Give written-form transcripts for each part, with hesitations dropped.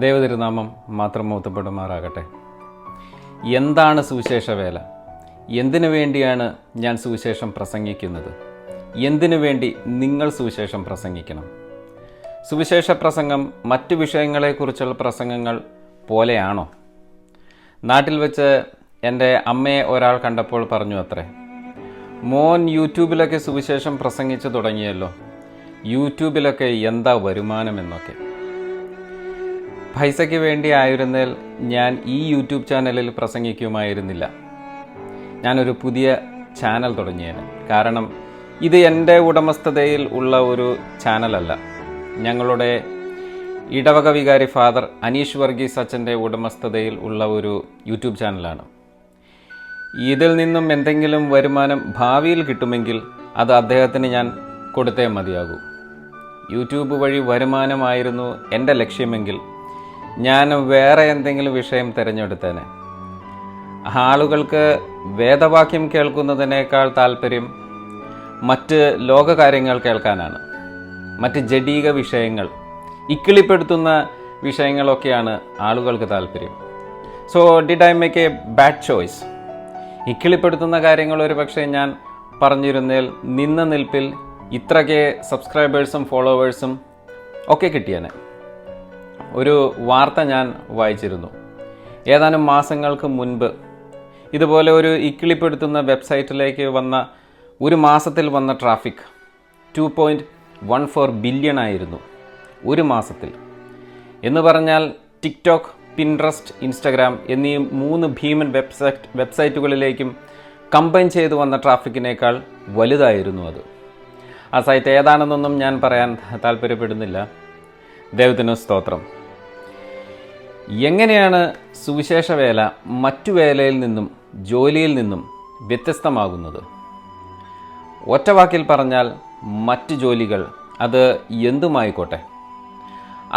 ദൈവതിരുനാമം മാത്രം മഹത്വപ്പെടുമാറാകട്ടെ. എന്താണ് സുവിശേഷ വേല? എന്തിനു വേണ്ടിയാണ് ഞാൻ സുവിശേഷം പ്രസംഗിക്കുന്നത്? എന്തിനു വേണ്ടി നിങ്ങൾ സുവിശേഷം പ്രസംഗിക്കണം? സുവിശേഷ പ്രസംഗം മറ്റു വിഷയങ്ങളെക്കുറിച്ചുള്ള പ്രസംഗങ്ങൾ പോലെയാണോ? നാട്ടിൽ വെച്ച് എൻ്റെ അമ്മയെ ഒരാൾ കണ്ടപ്പോൾ പറഞ്ഞു അത്രേ, മോൻ യൂട്യൂബിലൊക്കെ സുവിശേഷം പ്രസംഗിച്ചു തുടങ്ങിയല്ലോ, യൂട്യൂബിലൊക്കെ എന്താ വരുമാനമെന്നൊക്കെ. പൈസയ്ക്ക് വേണ്ടി ആയിരുന്നേൽ ഞാൻ ഈ യൂട്യൂബ് ചാനലിൽ പ്രസംഗിക്കുമായിരുന്നില്ല. ഞാനൊരു പുതിയ ചാനൽ തുടങ്ങിയേനെ. കാരണം ഇത് എൻ്റെ ഉടമസ്ഥതയിൽ ഉള്ള ഒരു ചാനലല്ല. ഞങ്ങളുടെ ഇടവക വികാരി ഫാദർ അനീഷ് വർഗീസ് അച്ഛൻ്റെ ഉടമസ്ഥതയിൽ ഉള്ള ഒരു യൂട്യൂബ് ചാനലാണ്. ഇതിൽ നിന്നും എന്തെങ്കിലും വരുമാനം ഭാവിയിൽ കിട്ടുമെങ്കിൽ അത് അദ്ദേഹത്തിന് ഞാൻ കൊടുത്തേ മതിയാകൂ. യൂട്യൂബ് വഴി വരുമാനമായിരുന്നു എൻ്റെ ലക്ഷ്യമെങ്കിൽ ഞാൻ വേറെ എന്തെങ്കിലും വിഷയം തിരഞ്ഞെടുത്തേനെ. ആളുകൾക്ക് വേദവാക്യം കേൾക്കുന്നതിനേക്കാൾ താല്പര്യം മറ്റ് ലോകകാര്യങ്ങൾ കേൾക്കാനാണ്. മറ്റ് ജഡീക വിഷയങ്ങൾ, ഇക്കിളിപ്പെടുത്തുന്ന വിഷയങ്ങളൊക്കെയാണ് ആളുകൾക്ക് താല്പര്യം. So did I make a bad choice? ഇക്കിളിപ്പെടുത്തുന്ന കാര്യങ്ങൾ ഒരു പക്ഷേ ഞാൻ പറഞ്ഞിരുന്നേൽ നിന്ന നിൽപ്പിൽ ഇത്രയ്ക്ക് സബ്സ്ക്രൈബേഴ്സും ഫോളോവേഴ്സും ഒക്കെ കിട്ടിയേനെ. ഒരു വാർത്ത ഞാൻ വായിച്ചിരുന്നു. ഏതാനും മാസങ്ങൾക്ക് മുൻപ് ഇതുപോലെ ഒരു ഇക്കിളിപ്പെടുത്തുന്ന വെബ്സൈറ്റിലേക്ക് വന്ന ഒരു മാസത്തിൽ വന്ന ട്രാഫിക് 2.14 ബില്യൺ ആയിരുന്നു ഒരു മാസത്തിൽ. എന്ന് പറഞ്ഞാൽ ടിക്ടോക്ക്, പിൻട്രസ്റ്റ്, ഇൻസ്റ്റഗ്രാം എന്നീ 3 ഭീമൻ വെബ്സൈറ്റുകളിലേക്കും കമ്പൈൻ ചെയ്തു വന്ന ട്രാഫിക്കിനേക്കാൾ വലുതായിരുന്നു അത്. ആ സൈറ്റ് ഏതാണെന്നൊന്നും ഞാൻ പറയാൻ താല്പര്യപ്പെടുന്നില്ല. ദൈവത്തിന് സ്തോത്രം. എങ്ങനെയാണ് സുവിശേഷ വേല മറ്റു വേലയിൽ നിന്നും ജോലിയിൽ നിന്നും വ്യത്യസ്തമാകുന്നത്? ഒറ്റവാക്കിൽ പറഞ്ഞാൽ മറ്റ് ജോലികൾ അത് എന്തുമായിക്കോട്ടെ,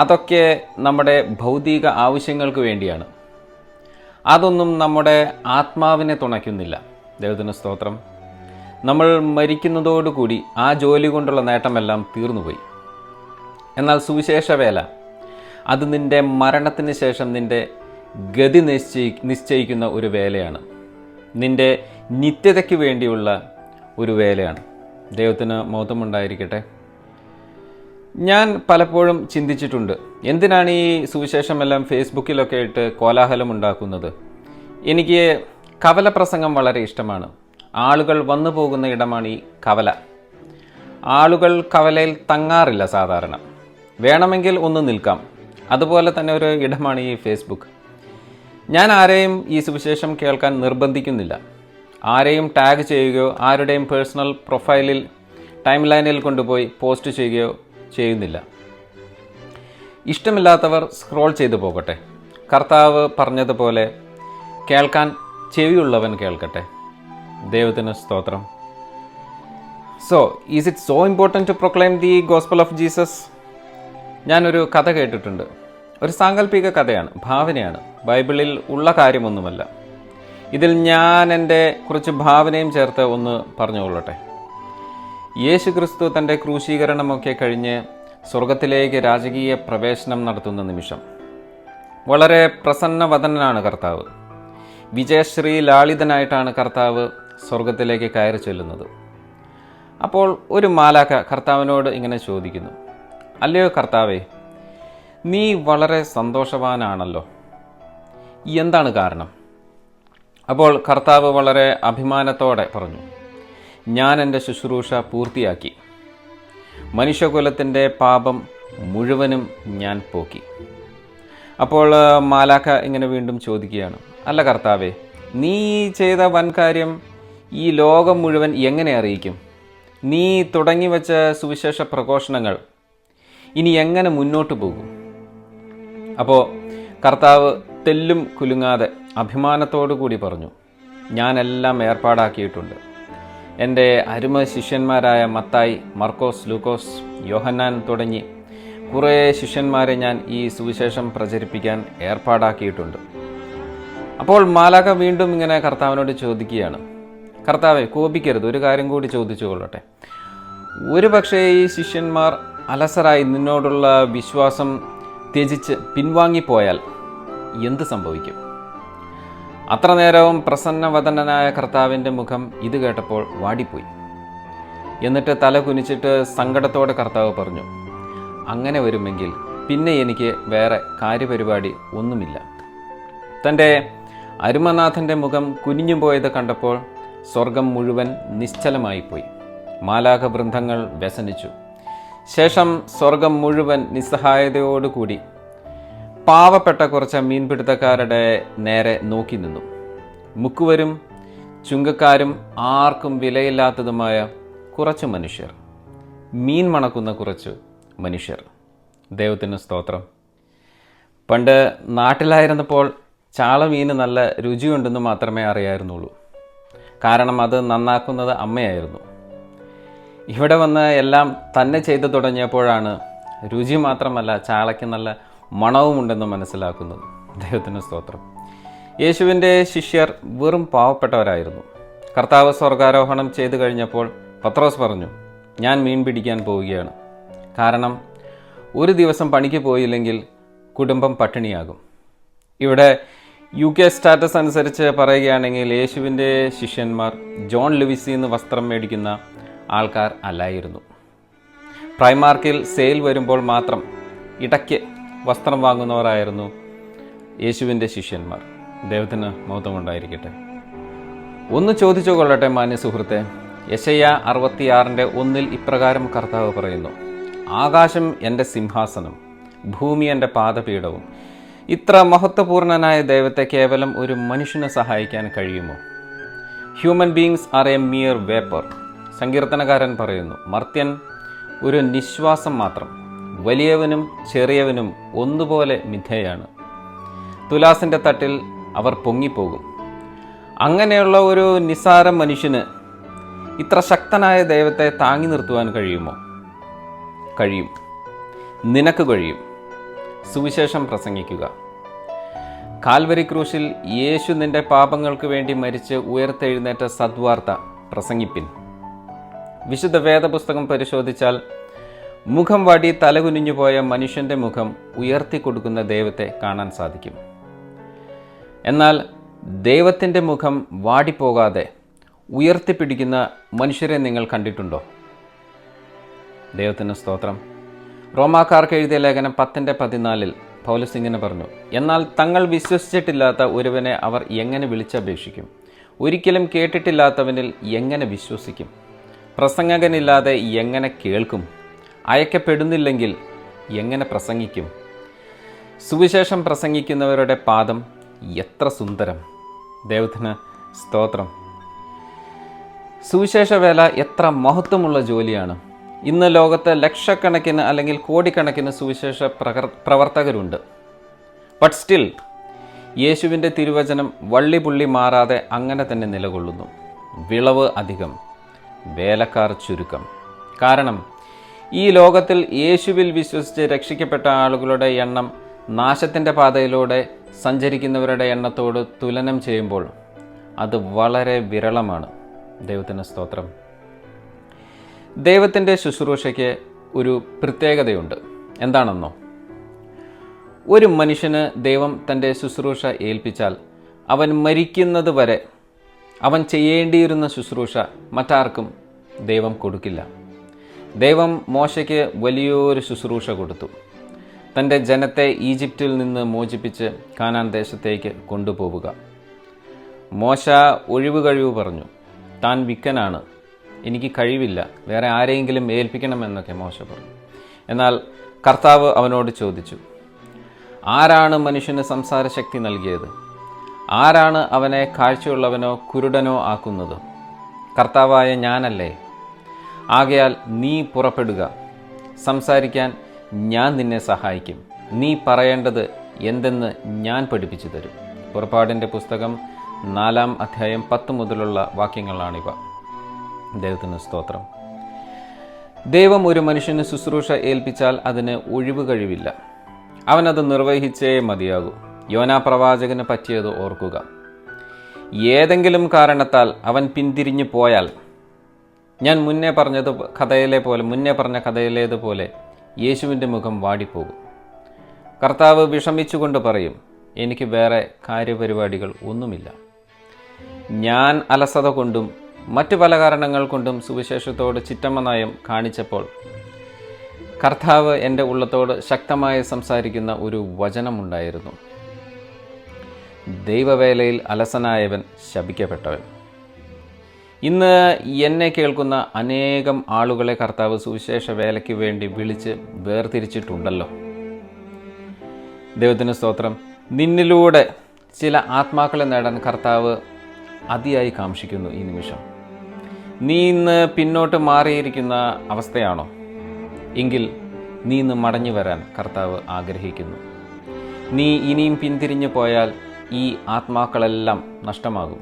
അതൊക്കെ നമ്മുടെ ഭൗതിക ആവശ്യങ്ങൾക്ക് വേണ്ടിയാണ്. അതൊന്നും നമ്മുടെ ആത്മാവിനെ തുണയ്ക്കുന്നില്ല. ദൈവത്തിന് സ്തോത്രം. നമ്മൾ മരിക്കുന്നതോടുകൂടി ആ ജോലി കൊണ്ടുള്ള നേട്ടമെല്ലാം തീർന്നുപോയി. എന്നാൽ സുവിശേഷ വേല അത് നിൻ്റെ മരണത്തിന് ശേഷം നിൻ്റെ ഗതി നിശ്ചയിക്കുന്ന ഒരു വേലയാണ്. നിൻ്റെ നിത്യതയ്ക്ക് വേണ്ടിയുള്ള ഒരു വേലയാണ്. ദൈവത്തിന് മഹത്വമുണ്ടായിരിക്കട്ടെ. ഞാൻ പലപ്പോഴും ചിന്തിച്ചിട്ടുണ്ട്, എന്തിനാണ് ഈ സുവിശേഷമെല്ലാം ഫേസ്ബുക്കിലൊക്കെ ഇട്ട് കോലാഹലം ഉണ്ടാക്കുന്നത്? എനിക്ക് കവല പ്രസംഗം വളരെ ഇഷ്ടമാണ്. ആളുകൾ വന്നു പോകുന്ന ഇടമാണ് ഈ കവല. ആളുകൾ കവലയിൽ തങ്ങാറില്ല സാധാരണ. വേണമെങ്കിൽ ഒന്ന് നിൽക്കാം. അതുപോലെ തന്നെ ഒരു ഇടമാണ് ഈ ഫേസ്ബുക്ക്. ഞാൻ ആരെയും ഈ സുവിശേഷം കേൾക്കാൻ നിർബന്ധിക്കുന്നില്ല. ആരെയും ടാഗ് ചെയ്യുകയോ ആരുടെയും പേഴ്സണൽ പ്രൊഫൈലിൽ ടൈം ലൈനിൽ കൊണ്ടുപോയി പോസ്റ്റ് ചെയ്യുകയോ ചെയ്യുന്നില്ല. ഇഷ്ടമില്ലാത്തവർ സ്ക്രോൾ ചെയ്തു പോകട്ടെ. കർത്താവ് പറഞ്ഞതുപോലെ കേൾക്കാൻ ചെവിയുള്ളവൻ കേൾക്കട്ടെ. ദൈവത്തിന് സ്തോത്രം. So is it so important to proclaim the gospel of Jesus? ഞാനൊരു കഥ കേട്ടിട്ടുണ്ട്. ഒരു സാങ്കല്പിക കഥയാണ്, ഭാവനയാണ്, ബൈബിളിൽ ഉള്ള കാര്യമൊന്നുമല്ല. ഇതിൽ ഞാൻ എൻ്റെ കുറച്ച് ഭാവനയും ചേർത്ത് ഒന്ന് പറഞ്ഞുകൊള്ളട്ടെ. യേശു ക്രിസ്തു തൻ്റെ ക്രൂശീകരണമൊക്കെ കഴിഞ്ഞ് സ്വർഗത്തിലേക്ക് രാജകീയ പ്രവേശനം നടത്തുന്ന നിമിഷം വളരെ പ്രസന്നവദനാണ് കർത്താവ്. വിജയശ്രീ ലാളിതനായിട്ടാണ് കർത്താവ് സ്വർഗത്തിലേക്ക് കയറി ചെല്ലുന്നത്. അപ്പോൾ ഒരു മാലാഖ കർത്താവിനോട് ഇങ്ങനെ ചോദിക്കുന്നു, അല്ലയോ കർത്താവേ, നീ വളരെ സന്തോഷവാനാണല്ലോ, എന്താണ് കാരണം? അപ്പോൾ കർത്താവ് വളരെ അഭിമാനത്തോടെ പറഞ്ഞു, ഞാൻ എൻ്റെ ശുശ്രൂഷ പൂർത്തിയാക്കി. മനുഷ്യകുലത്തിൻ്റെ പാപം മുഴുവനും ഞാൻ പോക്കി. അപ്പോൾ മാലാഖ ഇങ്ങനെ വീണ്ടും ചോദിക്കുകയാണ്, അല്ല കർത്താവേ, നീ ചെയ്ത വൻ കാര്യം ഈ ലോകം മുഴുവൻ എങ്ങനെ അറിയിക്കും? നീ തുടങ്ങി വച്ച സുവിശേഷ പ്രഘോഷണങ്ങൾ ഇനി എങ്ങനെ മുന്നോട്ട് പോകും? അപ്പോൾ കർത്താവ് തെല്ലും കുലുങ്ങാതെ അഭിമാനത്തോടു കൂടി പറഞ്ഞു, ഞാനെല്ലാം ഏർപ്പാടാക്കിയിട്ടുണ്ട്. എൻ്റെ അരുമ ശിഷ്യന്മാരായ മത്തായി, മർക്കോസ്, ലൂക്കോസ്, യോഹന്നാൻ തുടങ്ങി കുറേ ശിഷ്യന്മാരെ ഞാൻ ഈ സുവിശേഷം പ്രചരിപ്പിക്കാൻ ഏർപ്പാടാക്കിയിട്ടുണ്ട്. അപ്പോൾ മാലാഖ വീണ്ടും ഇങ്ങനെ കർത്താവിനോട് ചോദിക്കുകയാണ്, കർത്താവെ കോപിക്കരുത്, ഒരു കാര്യം കൂടി ചോദിച്ചു കൊള്ളട്ടെ. ഒരു പക്ഷേ ഈ ശിഷ്യന്മാർ അലസരായി നിന്നോടുള്ള വിശ്വാസം ത്യജിച്ച് പിൻവാങ്ങിപ്പോയാൽ എന്ത് സംഭവിക്കും? അത്ര നേരവും പ്രസന്നവദനനായ കർത്താവിൻ്റെ മുഖം ഇത് കേട്ടപ്പോൾ വാടിപ്പോയി. എന്നിട്ട് തല കുനിച്ചിട്ട് സങ്കടത്തോടെ കർത്താവ് പറഞ്ഞു, അങ്ങനെ വരുമെങ്കിൽ പിന്നെ എനിക്ക് വേറെ കാര്യപരിപാടി ഒന്നുമില്ല. തൻ്റെ അരുമനാഥൻ്റെ മുഖം കുനിഞ്ഞു പോയത് കണ്ടപ്പോൾ സ്വർഗം മുഴുവൻ നിശ്ചലമായിപ്പോയി. മാലാഖവൃന്ദങ്ങൾ വ്യസനിച്ചു. ശേഷം സ്വർഗം മുഴുവൻ നിസ്സഹായതയോടുകൂടി പാവപ്പെട്ട കുറച്ച് മീൻപിടുത്തക്കാരുടെ നേരെ നോക്കി നിന്നു. മുക്കുവരും ചുങ്കക്കാരും ആർക്കും വിലയില്ലാത്തതുമായ കുറച്ച് മനുഷ്യർ, മീൻ മണക്കുന്ന കുറച്ച് മനുഷ്യർ. ദൈവത്തിന് സ്തോത്രം. പണ്ട് നാട്ടിലായിരുന്നപ്പോൾ ചാളമീന് നല്ല രുചിയുണ്ടെന്ന് മാത്രമേ അറിയായിരുന്നുള്ളൂ. കാരണം അത് നന്നാക്കുന്നത് അമ്മയായിരുന്നു. ഇവിടെ വന്ന് എല്ലാം തന്നെ ചെയ്തു തുടങ്ങിയപ്പോഴാണ് രുചി മാത്രമല്ല ചാളയ്ക്ക് നല്ല മണവുമുണ്ടെന്ന് മനസ്സിലാക്കുന്നത്. ദൈവത്തിന് സ്തോത്രം. യേശുവിൻ്റെ ശിഷ്യർ വെറും പാവപ്പെട്ടവരായിരുന്നു. കർത്താവ് സ്വർഗാരോഹണം ചെയ്തു കഴിഞ്ഞപ്പോൾ പത്രോസ് പറഞ്ഞു, ഞാൻ മീൻ പിടിക്കാൻ പോവുകയാണ്. കാരണം ഒരു ദിവസം പണിക്ക് പോയില്ലെങ്കിൽ കുടുംബം പട്ടിണിയാകും. ഇവിടെ UK സ്റ്റാറ്റസ് അനുസരിച്ച് പറയുകയാണെങ്കിൽ യേശുവിൻ്റെ ശിഷ്യന്മാർ ജോൺ ലുവിസിൽ നിന്ന് വസ്ത്രം മേടിക്കുന്ന ആൾക്കാർ അല്ലായിരുന്നു. പ്രൈമാർക്കിൽ സെയിൽ വരുമ്പോൾ മാത്രം ഇടയ്ക്ക് വസ്ത്രം വാങ്ങുന്നവരായിരുന്നു യേശുവിൻ്റെ ശിഷ്യന്മാർ. ദൈവത്തിന് മഹത്വമുണ്ടായിരിക്കട്ടെ. ഒന്ന് ചോദിച്ചു കൊള്ളട്ടെ മാന്യ സുഹൃത്തെ. യെശയ്യാ 66:1 ഇപ്രകാരം കർത്താവ് പറയുന്നു, ആകാശം എൻ്റെ സിംഹാസനം, ഭൂമി എൻ്റെ പാദപീഠവും. ഇത്ര മഹത്വപൂർണനായ ദൈവത്തെ കേവലം ഒരു മനുഷ്യന് സഹായിക്കാൻ കഴിയുമോ? Human beings are a mere vapour. സങ്കീർത്തനകാരൻ പറയുന്നു, മർത്യൻ ഒരു നിശ്വാസം മാത്രം, വലിയവനും ചെറിയവനും ഒന്നുപോലെ മിഥ്യയാണ്. തുലാസിൻ്റെ തട്ടിൽ അവർ പൊങ്ങിപ്പോകും. അങ്ങനെയുള്ള ഒരു നിസ്സാര മനുഷ്യന് ഇത്ര ശക്തനായ ദൈവത്തെ താങ്ങി നിർത്തുവാൻ കഴിയുമോ? കഴിയും. നിനക്ക് കഴിയും. സുവിശേഷം പ്രസംഗിക്കുക. കാൽവരി ക്രൂശിൽ യേശു നിന്റെ പാപങ്ങൾക്ക് വേണ്ടി മരിച്ച് ഉയർത്തെഴുന്നേറ്റ സദ്വാർത്ത പ്രസംഗിപ്പിൻ. വിശുദ്ധ വേദപുസ്തകം പരിശോധിച്ചാൽ മുഖം വാടി തലകുനിഞ്ഞുപോയ മനുഷ്യൻ്റെ മുഖം ഉയർത്തിക്കൊടുക്കുന്ന ദൈവത്തെ കാണാൻ സാധിക്കും. എന്നാൽ ദൈവത്തിൻ്റെ മുഖം വാടിപ്പോകാതെ ഉയർത്തിപ്പിടിക്കുന്ന മനുഷ്യരെ നിങ്ങൾ കണ്ടിട്ടുണ്ടോ? ദൈവത്തിന് സ്തോത്രം. റോമാക്കാർക്ക് എഴുതിയ ലേഖനം 10:14 പൗലോസ് ഇങ്ങനെ പറഞ്ഞു, എന്നാൽ തങ്ങൾ വിശ്വസിച്ചിട്ടില്ലാത്ത ഒരുവനെ അവർ എങ്ങനെ വിളിച്ചപേക്ഷിക്കും? ഒരിക്കലും കേട്ടിട്ടില്ലാത്തവനിൽ എങ്ങനെ വിശ്വസിക്കും? പ്രസംഗകനില്ലാതെ എങ്ങനെ കേൾക്കും? അയക്കപ്പെടുന്നില്ലെങ്കിൽ എങ്ങനെ പ്രസംഗിക്കും? സുവിശേഷം പ്രസംഗിക്കുന്നവരുടെ പാദം എത്ര സുന്ദരം. ദൈവത്തിന് സ്തോത്രം. സുവിശേഷ വേല എത്ര മഹത്വമുള്ള ജോലിയാണ്. ഇന്ന് ലോകത്ത് ലക്ഷക്കണക്കിന് അല്ലെങ്കിൽ കോടിക്കണക്കിന് സുവിശേഷ പ്രവർത്തകരുണ്ട്. ബട്ട് സ്റ്റിൽ യേശുവിൻ്റെ തിരുവചനം വള്ളിപുള്ളി മാറാതെ അങ്ങനെ തന്നെ നിലകൊള്ളുന്നു. വിളവ് അധികം, വേലക്കാർ ചുരുക്കം. കാരണം ഈ ലോകത്തിൽ യേശുവിൽ വിശ്വസിച്ച് രക്ഷിക്കപ്പെട്ട ആളുകളുടെ എണ്ണം നാശത്തിൻ്റെ പാതയിലൂടെ സഞ്ചരിക്കുന്നവരുടെ എണ്ണത്തോട് തുലനം ചെയ്യുമ്പോൾ അത് വളരെ വിരളമാണ്. ദൈവത്തിന് സ്തോത്രം. ദൈവത്തിൻ്റെ ശുശ്രൂഷയ്ക്ക് ഒരു പ്രത്യേകതയുണ്ട്. എന്താണെന്നോ? ഒരു മനുഷ്യന് ദൈവം തൻ്റെ ശുശ്രൂഷ ഏൽപ്പിച്ചാൽ അവൻ മരിക്കുന്നത് വരെ അവൻ ചെയ്യേണ്ടിയിരുന്ന ശുശ്രൂഷ മറ്റാർക്കും ദൈവം കൊടുക്കില്ല. ദൈവം മോശയ്ക്ക് വലിയൊരു ശുശ്രൂഷ കൊടുത്തു. തൻ്റെ ജനത്തെ ഈജിപ്തിൽ നിന്ന് മോചിപ്പിച്ച് കാനാൻ ദേശത്തേക്ക് കൊണ്ടുപോവുക. മോശ ഒഴിവ് കഴിവ് പറഞ്ഞു, താൻ വിക്കനാണ്, എനിക്ക് കഴിവില്ല, വേറെ ആരെയെങ്കിലും ഏൽപ്പിക്കണമെന്നൊക്കെ മോശ പറഞ്ഞു. എന്നാൽ കർത്താവ് അവനോട് ചോദിച്ചു, ആരാണ് മനുഷ്യന് സംസാരശക്തി നൽകിയത്? ആരാണ് അവനെ കാഴ്ചയുള്ളവനോ കുരുടനോ ആക്കുന്നത്? കർത്താവായ ഞാനല്ലേ? ആകയാൽ നീ പുറപ്പെടുക, സംസാരിക്കാൻ ഞാൻ നിന്നെ സഹായിക്കും, നീ പറയേണ്ടത് എന്തെന്ന് ഞാൻ പഠിപ്പിച്ചു തരും. പുറപ്പാടിൻ്റെ പുസ്തകം 4-ാം അധ്യായം 10 മുതലുള്ള വാക്യങ്ങളാണിവ. ദൈവത്തിന് സ്തോത്രം. ദൈവം ഒരു മനുഷ്യന് ശുശ്രൂഷ ഏൽപ്പിച്ചാൽ അതിന് ഒഴിവ് കഴിവില്ല. അവനത് നിർവഹിച്ചേ മതിയാകൂ. യോനാ പ്രവാചകന് പറ്റിയത് ഓർക്കുക. ഏതെങ്കിലും കാരണത്താൽ അവൻ പിന്തിരിഞ്ഞു പോയാൽ, ഞാൻ മുന്നേ പറഞ്ഞ കഥയിലേതുപോലെ യേശുവിൻ്റെ മുഖം വാടിപ്പോകും. കർത്താവ് വിഷമിച്ചുകൊണ്ട് പറയും, എനിക്ക് വേറെ കാര്യപരിപാടികൾ ഒന്നുമില്ല. ഞാൻ അലസത കൊണ്ടും മറ്റു പല കാരണങ്ങൾ കൊണ്ടും സുവിശേഷത്തോട് ചിറ്റമ്മ നയം കാണിച്ചപ്പോൾ കർത്താവ് എൻ്റെ ഉള്ളത്തോട് ശക്തമായി സംസാരിക്കുന്ന ഒരു വചനമുണ്ടായിരുന്നു. ദൈവവേലയിൽ അലസനായവൻ ശപിക്കപ്പെട്ടവൻ. ഇന്ന് എന്നെ കേൾക്കുന്ന അനേകം ആളുകളെ കർത്താവ് സുവിശേഷ വേലയ്ക്ക് വേണ്ടി വിളിച്ച് വേർതിരിച്ചിട്ടുണ്ടല്ലോ. ദൈവത്തിന് സ്തോത്രം. നിന്നിലൂടെ ചില ആത്മാക്കളെ നേടാൻ കർത്താവ് അതിയായി കാംക്ഷിക്കുന്നു. ഈ നിമിഷം നീ ഇന്ന് പിന്നോട്ട് മാറിയിരിക്കുന്ന അവസ്ഥയാണോ? എങ്കിൽ നീ ഇന്ന് മടങ്ങി വരാൻ കർത്താവ് ആഗ്രഹിക്കുന്നു. നീ ഇനിയും പിന്തിരിഞ്ഞു പോയാൽ ഈ ആത്മാക്കളെല്ലാം നഷ്ടമാകും.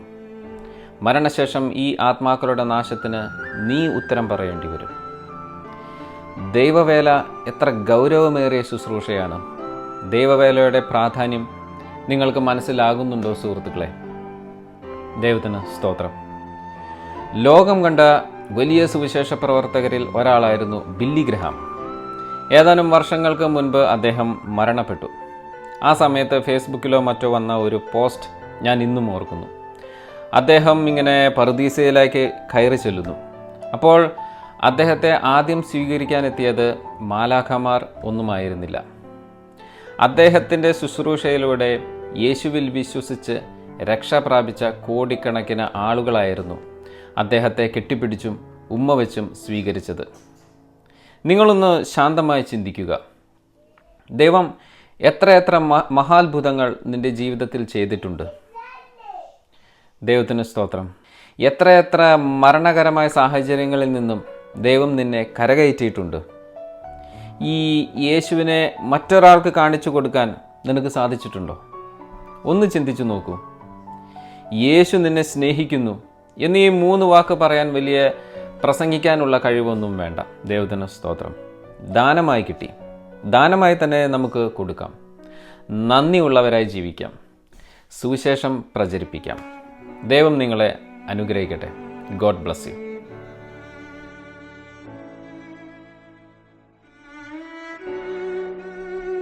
മരണശേഷം ഈ ആത്മാക്കളുടെ നാശത്തിന് നീ ഉത്തരം പറയേണ്ടി വരും. ദൈവവേല എത്ര ഗൗരവമേറിയ ശുശ്രൂഷയാണ്. ദൈവവേലയുടെ പ്രാധാന്യം നിങ്ങൾക്ക് മനസ്സിലാകുന്നുണ്ടോ സുഹൃത്തുക്കളെ? ദൈവത്തിന് സ്തോത്രം. ലോകം കണ്ട വലിയ സുവിശേഷ പ്രവർത്തകരിൽ ഒരാളായിരുന്നു ബില്ലി ഗ്രഹാം. ഏതാനും വർഷങ്ങൾക്ക് മുൻപ് അദ്ദേഹം മരണപ്പെട്ടു. ആ സമയത്ത് ഫേസ്ബുക്കിലോ മറ്റോ വന്ന ഒരു പോസ്റ്റ് ഞാൻ ഇന്നും ഓർക്കുന്നു. അദ്ദേഹം ഇങ്ങനെ പറുദീസയിലേക്ക് കയറി ചെല്ലുന്നു. അപ്പോൾ അദ്ദേഹത്തെ ആദ്യം സ്വീകരിക്കാനെത്തിയത് മാലാഖമാർ ഒന്നുമായിരുന്നില്ല. അദ്ദേഹത്തിൻ്റെ ശുശ്രൂഷയിലൂടെ യേശുവിൽ വിശ്വസിച്ച് രക്ഷ പ്രാപിച്ച കോടിക്കണക്കിന് ആളുകളായിരുന്നു അദ്ദേഹത്തെ കെട്ടിപ്പിടിച്ചും ഉമ്മ വെച്ചും സ്വീകരിച്ചത്. നിങ്ങളൊന്ന് ശാന്തമായി ചിന്തിക്കുക. ദൈവം എത്രയെത്ര മഹാത്ഭുതങ്ങൾ നിൻ്റെ ജീവിതത്തിൽ ചെയ്തിട്ടുണ്ട്. ദൈവത്തിന് സ്തോത്രം. എത്രയെത്ര മരണകരമായ സാഹചര്യങ്ങളിൽ നിന്നും ദൈവം നിന്നെ കരകയറ്റിയിട്ടുണ്ട്. ഈ യേശുവിനെ മറ്റൊരാൾക്ക് കാണിച്ചു കൊടുക്കാൻ നിനക്ക് സാധിച്ചിട്ടുണ്ടോ? ഒന്ന് ചിന്തിച്ചു നോക്കൂ. യേശു നിന്നെ സ്നേഹിക്കുന്നു എന്നീ 3 വാക്ക് പറയാൻ വലിയ പ്രസംഗിക്കാനുള്ള കഴിവൊന്നും വേണ്ട. ദൈവത്തിന് സ്തോത്രം. ദാനമായി കിട്ടി. ദാനമായി തന്നെ നമുക്ക് കൊടുക്കാം. നന്ദിയുള്ളവരായി ജീവിക്കാം. സുവിശേഷം പ്രചരിപ്പിക്കാം. ദൈവം നിങ്ങളെ അനുഗ്രഹിക്കട്ടെ. God bless you.